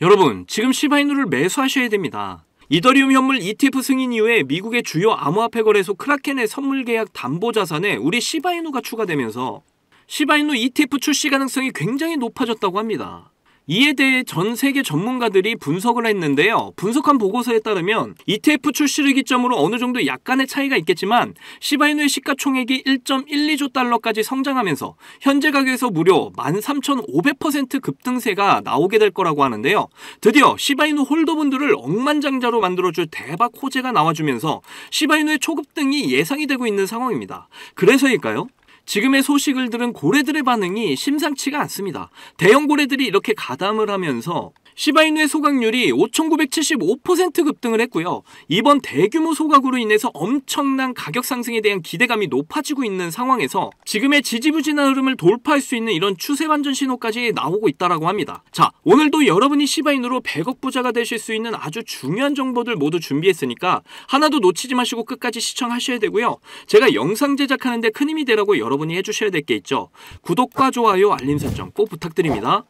여러분, 지금 시바이누를 매수하셔야 됩니다. 이더리움 현물 ETF 승인 이후에 미국의 주요 암호화폐 거래소 크라켄의 선물 계약 담보 자산에 우리 시바이누가 추가되면서 시바이누 ETF 출시 가능성이 굉장히 높아졌다고 합니다. 이에 대해 전 세계 전문가들이 분석을 했는데요. 분석한 보고서에 따르면 ETF 출시를 기점으로 어느 정도 약간의 차이가 있겠지만 시바이누의 시가총액이 1.12조 달러까지 성장하면서 현재 가격에서 무려 13,500% 급등세가 나오게 될 거라고 하는데요. 드디어 시바이누 홀더분들을 억만장자로 만들어줄 대박 호재가 나와주면서 시바이누의 초급등이 예상이 되고 있는 상황입니다. 그래서일까요? 지금의 소식을 들은 고래들의 반응이 심상치가 않습니다. 대형 고래들이 이렇게 가담을 하면서 시바이누의 소각률이 5,975% 급등을 했고요. 이번 대규모 소각으로 인해서 엄청난 가격 상승에 대한 기대감이 높아지고 있는 상황에서 지금의 지지부진한 흐름을 돌파할 수 있는 이런 추세 반전 신호까지 나오고 있다라고 합니다. 자, 오늘도 여러분이 시바이누로 100억 부자가 되실 수 있는 아주 중요한 정보들 모두 준비했으니까 하나도 놓치지 마시고 끝까지 시청하셔야 되고요. 제가 영상 제작하는데 큰 힘이 되라고 여러분이 해주셔야 될 게 있죠. 구독과 좋아요, 알림 설정 꼭 부탁드립니다.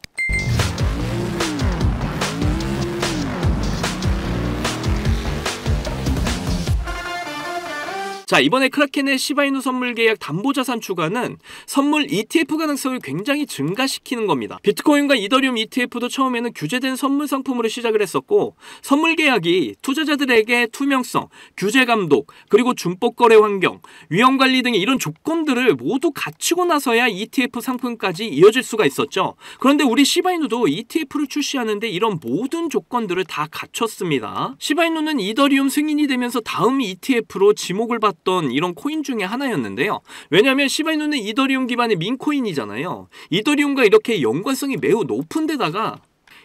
자, 이번에 크라켄의 시바이누 선물 계약 담보자산 추가는 선물 ETF 가능성을 굉장히 증가시키는 겁니다. 비트코인과 이더리움 ETF도 처음에는 규제된 선물 상품으로 시작을 했었고 선물 계약이 투자자들에게 투명성, 규제 감독, 그리고 준법 거래 환경, 위험 관리 등의 이런 조건들을 모두 갖추고 나서야 ETF 상품까지 이어질 수가 있었죠. 그런데 우리 시바이누도 ETF를 출시하는데 이런 모든 조건들을 다 갖췄습니다. 시바이누는 이더리움 승인이 되면서 다음 ETF로 지목을 받 이런 코인 중에 하나였는데요. 왜냐하면 시바이누는 이더리움 기반의 민코인이잖아요. 이더리움과 이렇게 연관성이 매우 높은 데다가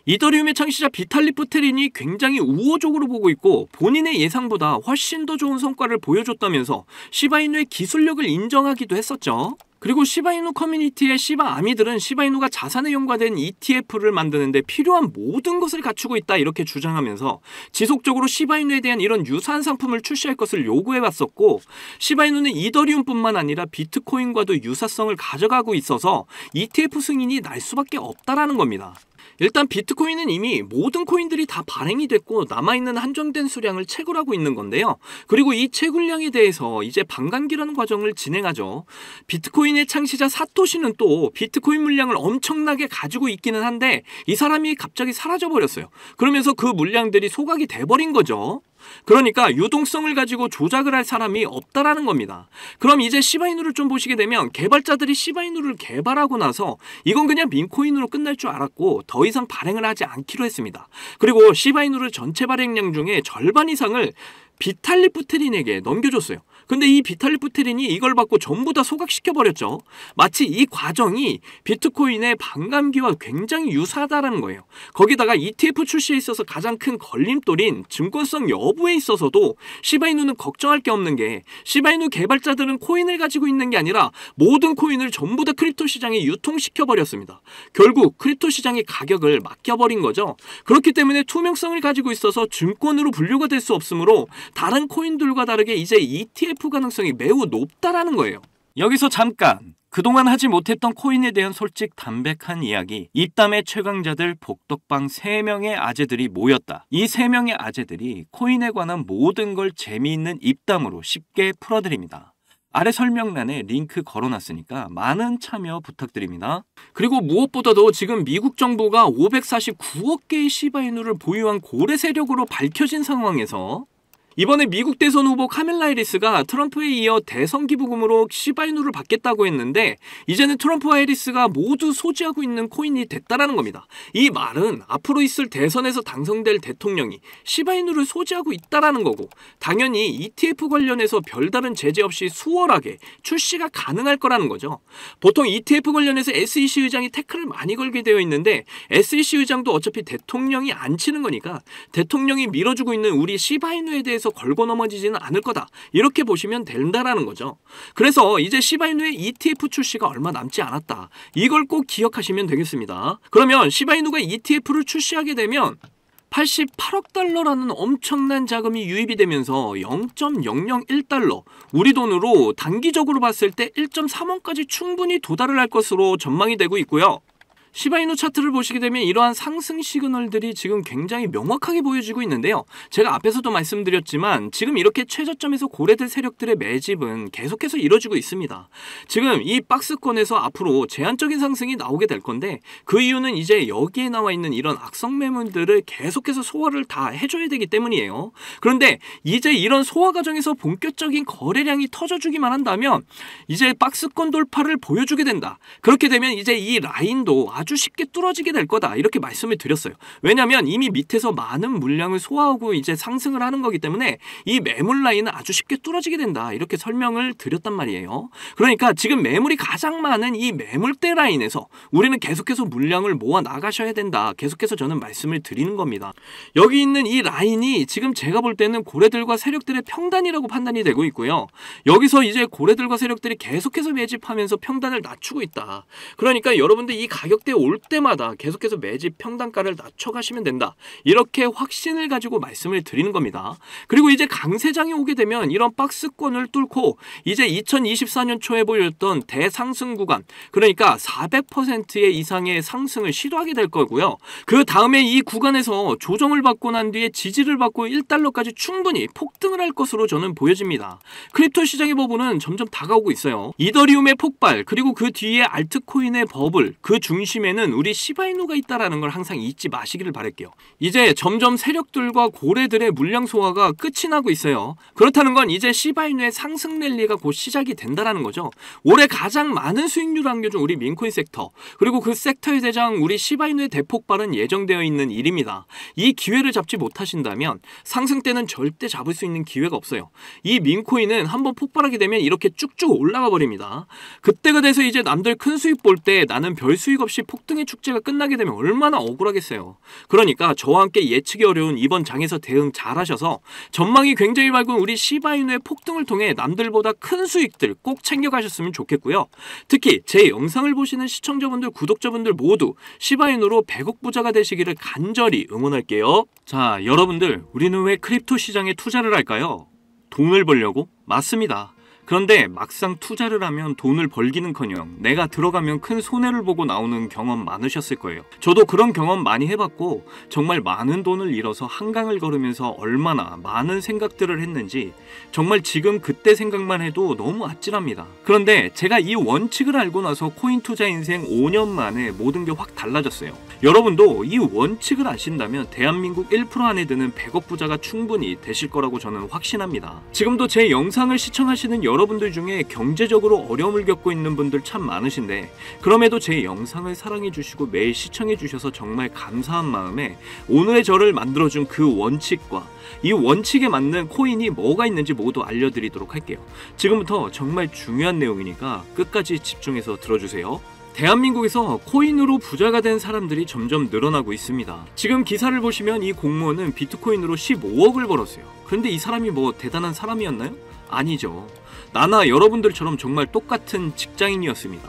이더리움의 창시자 비탈릭 부테린이 굉장히 우호적으로 보고 있고 본인의 예상보다 훨씬 더 좋은 성과를 보여줬다면서 시바이누의 기술력을 인정하기도 했었죠. 그리고 시바이누 커뮤니티의 시바 아미들은 시바이누가 자산에 연관된 ETF를 만드는데 필요한 모든 것을 갖추고 있다 이렇게 주장하면서 지속적으로 시바이누에 대한 이런 유사한 상품을 출시할 것을 요구해왔었고 시바이누는 이더리움뿐만 아니라 비트코인과도 유사성을 가져가고 있어서 ETF 승인이 날 수밖에 없다라는 겁니다. 일단 비트코인은 이미 모든 코인들이 다 발행이 됐고 남아있는 한정된 수량을 채굴하고 있는 건데요. 그리고 이 채굴량에 대해서 이제 반감기라는 과정을 진행하죠. 비트코인의 창시자 사토시는 또 비트코인 물량을 엄청나게 가지고 있기는 한데 이 사람이 갑자기 사라져버렸어요. 그러면서 그 물량들이 소각이 돼버린 거죠. 그러니까 유동성을 가지고 조작을 할 사람이 없다라는 겁니다. 그럼 이제 시바이누를 좀 보시게 되면 개발자들이 시바이누를 개발하고 나서 이건 그냥 민코인으로 끝날 줄 알았고 더 이상 발행을 하지 않기로 했습니다. 그리고 시바이누를 전체 발행량 중에 절반 이상을 비탈릭 부테린에게 넘겨줬어요. 근데 이 비탈릭 부테린이 이걸 받고 전부 다 소각시켜버렸죠. 마치 이 과정이 비트코인의 반감기와 굉장히 유사하다는 거예요. 거기다가 ETF 출시에 있어서 가장 큰 걸림돌인 증권성 여부에 있어서도 시바이누는 걱정할 게 없는 게 시바이누 개발자들은 코인을 가지고 있는 게 아니라 모든 코인을 전부 다 크립토 시장에 유통시켜버렸습니다. 결국 크립토 시장의 가격을 맡겨버린 거죠. 그렇기 때문에 투명성을 가지고 있어서 증권으로 분류가 될 수 없으므로 다른 코인들과 다르게 이제 ETF 가능성이 매우 높다라는 거예요. 여기서 잠깐 그동안 하지 못했던 코인에 대한 솔직 담백한 이야기. 입담의 최강자들 복덕방 3명의 아재들이 모였다. 이 3명의 아재들이 코인에 관한 모든 걸 재미있는 입담으로 쉽게 풀어드립니다. 아래 설명란에 링크 걸어놨으니까 많은 참여 부탁드립니다. 그리고 무엇보다도 지금 미국 정부가 549억 개의 시바이누를 보유한 고래 세력으로 밝혀진 상황에서 이번에 미국 대선 후보 카밀라 해리스가 트럼프에 이어 대선 기부금으로 시바이누를 받겠다고 했는데 이제는 트럼프와 해리스가 모두 소지하고 있는 코인이 됐다라는 겁니다. 이 말은 앞으로 있을 대선에서 당선될 대통령이 시바이누를 소지하고 있다라는 거고 당연히 ETF 관련해서 별다른 제재 없이 수월하게 출시가 가능할 거라는 거죠. 보통 ETF 관련해서 SEC 의장이 태클을 많이 걸게 되어 있는데 SEC 의장도 어차피 대통령이 안 치는 거니까 대통령이 밀어주고 있는 우리 시바이누에 대해서 걸고 넘어지지는 않을 거다. 이렇게 보시면 된다라는 거죠. 그래서 이제 시바이누의 ETF 출시가 얼마 남지 않았다. 이걸 꼭 기억하시면 되겠습니다. 그러면 시바이누가 ETF를 출시하게 되면 88억 달러라는 엄청난 자금이 유입이 되면서 0.001달러, 우리 돈으로 단기적으로 봤을 때 1.3원까지 충분히 도달을 할 것으로 전망이 되고 있고요. 시바이누 차트를 보시게 되면 이러한 상승 시그널들이 지금 굉장히 명확하게 보여지고 있는데요. 제가 앞에서도 말씀드렸지만 지금 이렇게 최저점에서 고래들 세력들의 매집은 계속해서 이뤄지고 있습니다. 지금 이 박스권에서 앞으로 제한적인 상승이 나오게 될 건데 그 이유는 이제 여기에 나와 있는 이런 악성 매물들을 계속해서 소화를 다 해줘야 되기 때문이에요. 그런데 이제 이런 소화 과정에서 본격적인 거래량이 터져주기만 한다면 이제 박스권 돌파를 보여주게 된다. 그렇게 되면 이제 이 라인도 아주 쉽게 뚫어지게 될 거다. 이렇게 말씀을 드렸어요. 왜냐하면 이미 밑에서 많은 물량을 소화하고 이제 상승을 하는 거기 때문에 이 매물 라인은 아주 쉽게 뚫어지게 된다. 이렇게 설명을 드렸단 말이에요. 그러니까 지금 매물이 가장 많은 이 매물대 라인에서 우리는 계속해서 물량을 모아 나가셔야 된다. 계속해서 저는 말씀을 드리는 겁니다. 여기 있는 이 라인이 지금 제가 볼 때는 고래들과 세력들의 평단이라고 판단이 되고 있고요. 여기서 이제 고래들과 세력들이 계속해서 매집하면서 평단을 낮추고 있다. 그러니까 여러분들 이 가격대 올 때마다 계속해서 매집 평단가를 낮춰가시면 된다. 이렇게 확신을 가지고 말씀을 드리는 겁니다. 그리고 이제 강세장이 오게 되면 이런 박스권을 뚫고 이제 2024년 초에 보였던 대상승 구간, 그러니까 400%의 이상의 상승을 시도하게 될 거고요. 그 다음에 이 구간에서 조정을 받고 난 뒤에 지지를 받고 1달러까지 충분히 폭등을 할 것으로 저는 보여집니다. 크립토 시장의 버블은 점점 다가오고 있어요. 이더리움의 폭발, 그리고 그 뒤에 알트코인의 버블, 그 중심에는 우리 시바이누가 있다라는 걸 항상 잊지 마시기를 바랄게요. 이제 점점 세력들과 고래들의 물량 소화가 끝이 나고 있어요. 그렇다는 건 이제 시바이누의 상승 랠리가 곧 시작이 된다라는 거죠. 올해 가장 많은 수익률을 안겨준 우리 민코인 섹터, 그리고 그 섹터의 대장 우리 시바이누의 대폭발은 예정되어 있는 일입니다. 이 기회를 잡지 못하신다면 상승 때는 절대 잡을 수 있는 기회가 없어요. 이 민코인은 한번 폭발하게 되면 이렇게 쭉쭉 올라가 버립니다. 그때가 돼서 이제 남들 큰 수익 볼 때 나는 별 수익 없이 폭등의 축제가 끝나게 되면 얼마나 억울하겠어요. 그러니까 저와 함께 예측이 어려운 이번 장에서 대응 잘 하셔서 전망이 굉장히 밝은 우리 시바이누의 폭등을 통해 남들보다 큰 수익들 꼭 챙겨가셨으면 좋겠고요. 특히 제 영상을 보시는 시청자분들, 구독자분들 모두 시바이누로 100억 부자가 되시기를 간절히 응원할게요. 자, 여러분들, 우리는 왜 크립토 시장에 투자를 할까요? 돈을 벌려고? 맞습니다. 그런데 막상 투자를 하면 돈을 벌기는커녕 내가 들어가면 큰 손해를 보고 나오는 경험 많으셨을 거예요. 저도 그런 경험 많이 해봤고 정말 많은 돈을 잃어서 한강을 걸으면서 얼마나 많은 생각들을 했는지 정말 지금 그때 생각만 해도 너무 아찔합니다. 그런데 제가 이 원칙을 알고 나서 코인 투자 인생 5년 만에 모든 게 확 달라졌어요. 여러분도 이 원칙을 아신다면 대한민국 1% 안에 드는 100억 부자가 충분히 되실 거라고 저는 확신합니다. 지금도 제 영상을 시청하시는 여러분들 중에 경제적으로 어려움을 겪고 있는 분들 참 많으신데 그럼에도 제 영상을 사랑해 주시고 매일 시청해 주셔서 정말 감사한 마음에 오늘의 저를 만들어준 그 원칙과 이 원칙에 맞는 코인이 뭐가 있는지 모두 알려드리도록 할게요. 지금부터 정말 중요한 내용이니까 끝까지 집중해서 들어주세요. 대한민국에서 코인으로 부자가 된 사람들이 점점 늘어나고 있습니다. 지금 기사를 보시면 이 공무원은 비트코인으로 15억을 벌었어요. 그런데 이 사람이 뭐 대단한 사람이었나요? 아니죠. 나나 여러분들처럼 정말 똑같은 직장인이었습니다.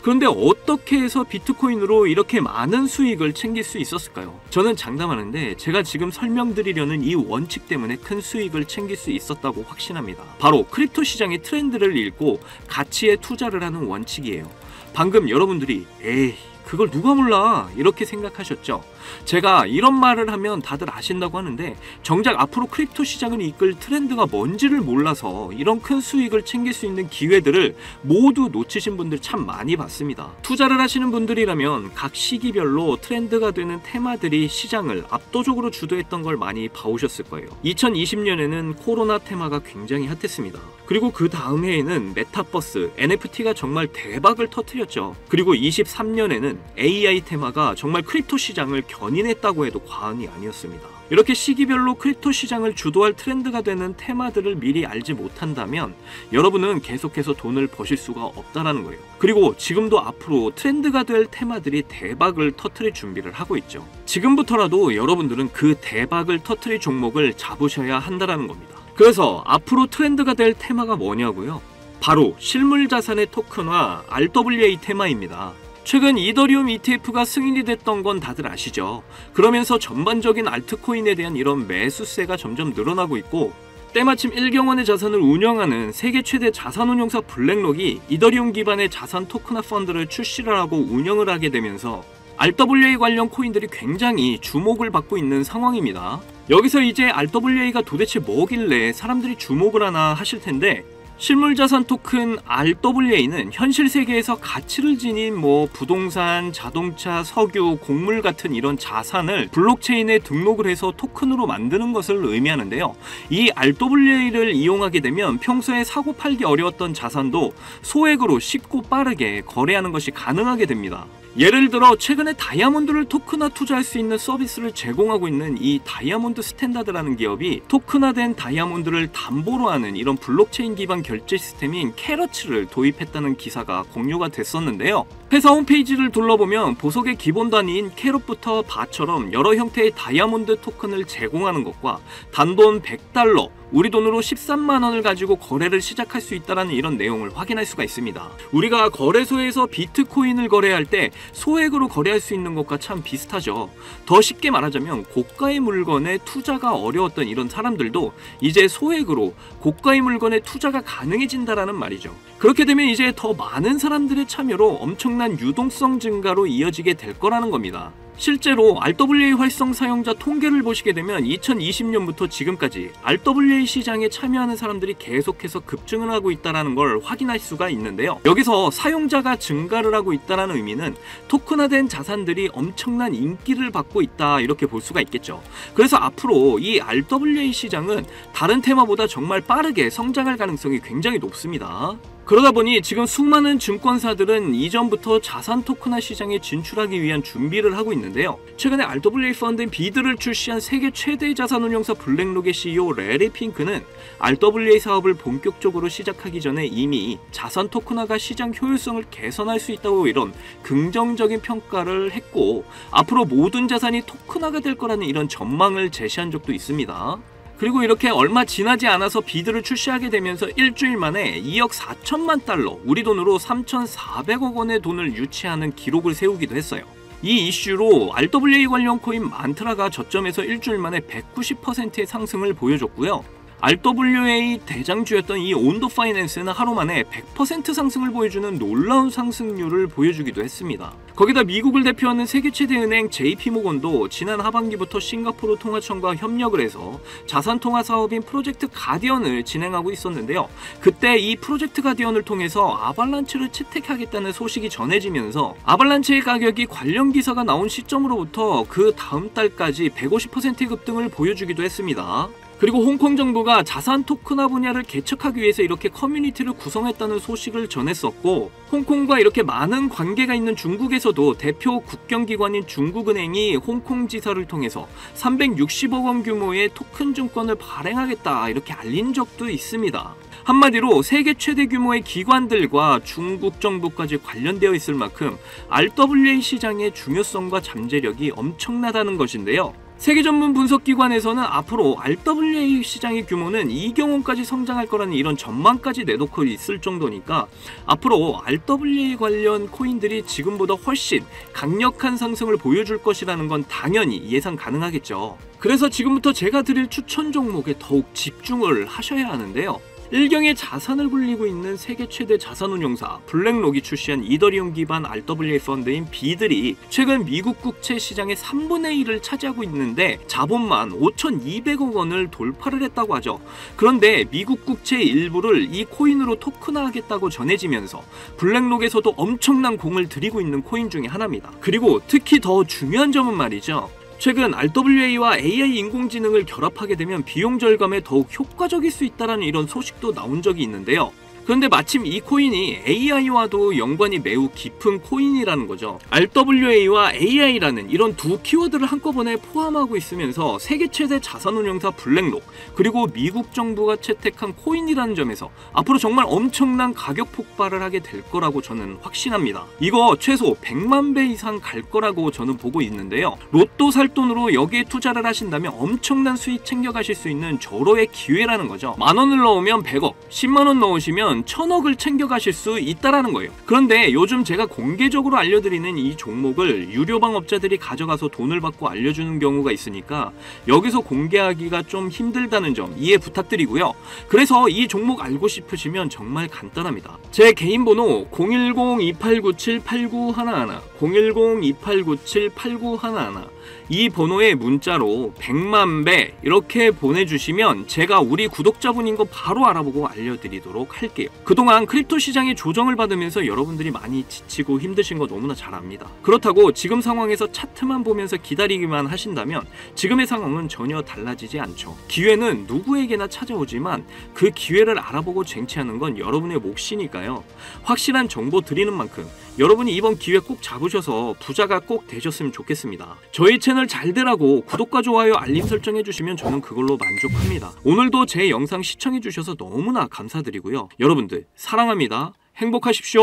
그런데 어떻게 해서 비트코인으로 이렇게 많은 수익을 챙길 수 있었을까요? 저는 장담하는데 제가 지금 설명드리려는 이 원칙 때문에 큰 수익을 챙길 수 있었다고 확신합니다. 바로 크립토 시장의 트렌드를 읽고 가치에 투자를 하는 원칙이에요. 방금 여러분들이 에이 그걸 누가 몰라 이렇게 생각하셨죠? 제가 이런 말을 하면 다들 아신다고 하는데 정작 앞으로 크립토 시장을 이끌 트렌드가 뭔지를 몰라서 이런 큰 수익을 챙길 수 있는 기회들을 모두 놓치신 분들 참 많이 봤습니다. 투자를 하시는 분들이라면 각 시기별로 트렌드가 되는 테마들이 시장을 압도적으로 주도했던 걸 많이 봐오셨을 거예요. 2020년에는 코로나 테마가 굉장히 핫했습니다. 그리고 그 다음 해에는 메타버스, NFT가 정말 대박을 터뜨렸죠. 그리고 23년에는 AI 테마가 정말 크립토 시장을 견인했다고 해도 과언이 아니었습니다. 이렇게 시기별로 크립토 시장을 주도할 트렌드가 되는 테마들을 미리 알지 못한다면 여러분은 계속해서 돈을 버실 수가 없다라는 거예요. 그리고 지금도 앞으로 트렌드가 될 테마들이 대박을 터뜨릴 준비를 하고 있죠. 지금부터라도 여러분들은 그 대박을 터뜨릴 종목을 잡으셔야 한다라는 겁니다. 그래서 앞으로 트렌드가 될 테마가 뭐냐고요? 바로 실물 자산의 토큰화 RWA 테마입니다. 최근 이더리움 ETF가 승인이 됐던 건 다들 아시죠? 그러면서 전반적인 알트코인에 대한 이런 매수세가 점점 늘어나고 있고 때마침 1경원의 자산을 운영하는 세계 최대 자산운용사 블랙록이 이더리움 기반의 자산 토큰화 펀드를 출시를 하고 운영을 하게 되면서 RWA 관련 코인들이 굉장히 주목을 받고 있는 상황입니다. 여기서 이제 RWA가 도대체 뭐길래 사람들이 주목을 하나 하실 텐데, 실물자산 토큰 RWA는 현실 세계에서 가치를 지닌 부동산, 자동차, 석유, 곡물 같은 이런 자산을 블록체인에 등록을 해서 토큰으로 만드는 것을 의미하는데요. 이 RWA를 이용하게 되면 평소에 사고 팔기 어려웠던 자산도 소액으로 쉽고 빠르게 거래하는 것이 가능하게 됩니다. 예를 들어 최근에 다이아몬드를 토큰화 투자할 수 있는 서비스를 제공하고 있는 이 다이아몬드 스탠다드라는 기업이 토큰화된 다이아몬드를 담보로 하는 이런 블록체인 기반 결제 시스템인 캐러츠를 도입했다는 기사가 공유가 됐었는데요. 회사 홈페이지를 둘러보면 보석의 기본 단위인 캐럿부터 바처럼 여러 형태의 다이아몬드 토큰을 제공하는 것과 단돈 $100, 우리 돈으로 13만 원을 가지고 거래를 시작할 수 있다는 이런 내용을 확인할 수가 있습니다. 우리가 거래소에서 비트코인을 거래할 때 소액으로 거래할 수 있는 것과 참 비슷하죠. 더 쉽게 말하자면 고가의 물건에 투자가 어려웠던 이런 사람들도 이제 소액으로 고가의 물건에 투자가 가능해진다라는 말이죠. 그렇게 되면 이제 더 많은 사람들의 참여로 엄청난 유동성 증가로 이어지게 될 거라는 겁니다. 실제로 RWA 활성 사용자 통계를 보시게 되면 2020년부터 지금까지 RWA 시장에 참여하는 사람들이 계속해서 급증을 하고 있다는 걸 확인할 수가 있는데요. 여기서 사용자가 증가를 하고 있다는 의미는 토큰화된 자산들이 엄청난 인기를 받고 있다, 이렇게 볼 수가 있겠죠. 그래서 앞으로 이 RWA 시장은 다른 테마보다 정말 빠르게 성장할 가능성이 굉장히 높습니다. 그러다 보니 지금 수많은 증권사들은 이전부터 자산 토큰화 시장에 진출하기 위한 준비를 하고 있는데요. 최근에 RWA 펀드인 비드를 출시한 세계 최대 자산운용사 블랙록의 CEO 레리 핑크는 RWA 사업을 본격적으로 시작하기 전에 이미 자산 토큰화가 시장 효율성을 개선할 수 있다고 이런 긍정적인 평가를 했고, 앞으로 모든 자산이 토큰화가 될 거라는 이런 전망을 제시한 적도 있습니다. 그리고 이렇게 얼마 지나지 않아서 비드를 출시하게 되면서 일주일 만에 2억 4천만 달러, 우리 돈으로 3,400억 원의 돈을 유치하는 기록을 세우기도 했어요. 이 이슈로 RWA 관련 코인 만트라가 저점에서 일주일 만에 190%의 상승을 보여줬고요. RWA 대장주였던 이 온도 파이낸스는 하루 만에 100% 상승을 보여주는 놀라운 상승률을 보여주기도 했습니다. 거기다 미국을 대표하는 세계 최대 은행 JP모건도 지난 하반기부터 싱가포르 통화청과 협력을 해서 자산 통화 사업인 프로젝트 가디언을 진행하고 있었는데요. 그때 이 프로젝트 가디언을 통해서 아발란체를 채택하겠다는 소식이 전해지면서 아발란체의 가격이 관련 기사가 나온 시점으로부터 그 다음 달까지 150%의 급등을 보여주기도 했습니다. 그리고 홍콩 정부가 자산 토큰화 분야를 개척하기 위해서 이렇게 커뮤니티를 구성했다는 소식을 전했었고, 홍콩과 이렇게 많은 관계가 있는 중국에서도 대표 국경기관인 중국은행이 홍콩 지사를 통해서 360억 원 규모의 토큰 증권을 발행하겠다, 이렇게 알린 적도 있습니다. 한마디로 세계 최대 규모의 기관들과 중국 정부까지 관련되어 있을 만큼 RWA 시장의 중요성과 잠재력이 엄청나다는 것인데요. 세계 전문 분석기관에서는 앞으로 RWA 시장의 규모는 2경 원까지 성장할 거라는 이런 전망까지 내놓고 있을 정도니까 앞으로 RWA 관련 코인들이 지금보다 훨씬 강력한 상승을 보여줄 것이라는 건 당연히 예상 가능하겠죠. 그래서 지금부터 제가 드릴 추천 종목에 더욱 집중을 하셔야 하는데요. 일경의 자산을 굴리고 있는 세계 최대 자산운용사 블랙록이 출시한 이더리움 기반 RWA 펀드인 비들이 최근 미국 국채 시장의 3분의 1을 차지하고 있는데 자본만 5,200억 원을 돌파를 했다고 하죠. 그런데 미국 국채의 일부를 이 코인으로 토큰화하겠다고 전해지면서 블랙록에서도 엄청난 공을 들이고 있는 코인 중에 하나입니다. 그리고 특히 더 중요한 점은 말이죠. 최근 RWA와 AI 인공지능을 결합하게 되면 비용 절감에 더욱 효과적일 수 있다는 이런 소식도 나온 적이 있는데요. 그런데 마침 이 코인이 AI와도 연관이 매우 깊은 코인이라는 거죠. RWA와 AI라는 이런 두 키워드를 한꺼번에 포함하고 있으면서 세계 최대 자산운용사 블랙록, 그리고 미국 정부가 채택한 코인이라는 점에서 앞으로 정말 엄청난 가격 폭발을 하게 될 거라고 저는 확신합니다. 이거 최소 100만 배 이상 갈 거라고 저는 보고 있는데요. 로또 살 돈으로 여기에 투자를 하신다면 엄청난 수익 챙겨가실 수 있는 절호의 기회라는 거죠. 10,000원을 넣으면 100억, 10만 원 넣으시면 하시면 1000억을 챙겨가실 수 있다라는 거예요. 그런데 요즘 제가 공개적으로 알려드리는 이 종목을 유료방업자들이 가져가서 돈을 받고 알려주는 경우가 있으니까 여기서 공개하기가 좀 힘들다는 점 이해 부탁드리고요. 그래서 이 종목 알고 싶으시면 정말 간단합니다. 제 개인 번호 010-2897-8911 010-2897-8911 이 번호에 문자로 100만 배 이렇게 보내주시면 제가 우리 구독자분인 거 바로 알아보고 알려드리도록 할게요. 그동안 크립토 시장의 조정을 받으면서 여러분들이 많이 지치고 힘드신 거 너무나 잘 압니다. 그렇다고 지금 상황에서 차트만 보면서 기다리기만 하신다면 지금의 상황은 전혀 달라지지 않죠. 기회는 누구에게나 찾아오지만 그 기회를 알아보고 쟁취하는 건 여러분의 몫이니까요. 확실한 정보 드리는 만큼 여러분이 이번 기회 꼭 잡으셔서 부자가 꼭 되셨으면 좋겠습니다. 저희 채널 잘되라고 구독과 좋아요 알림 설정해주시면 저는 그걸로 만족합니다. 오늘도 제 영상 시청해주셔서 너무나 감사드리고요. 여러분들 사랑합니다. 행복하십시오.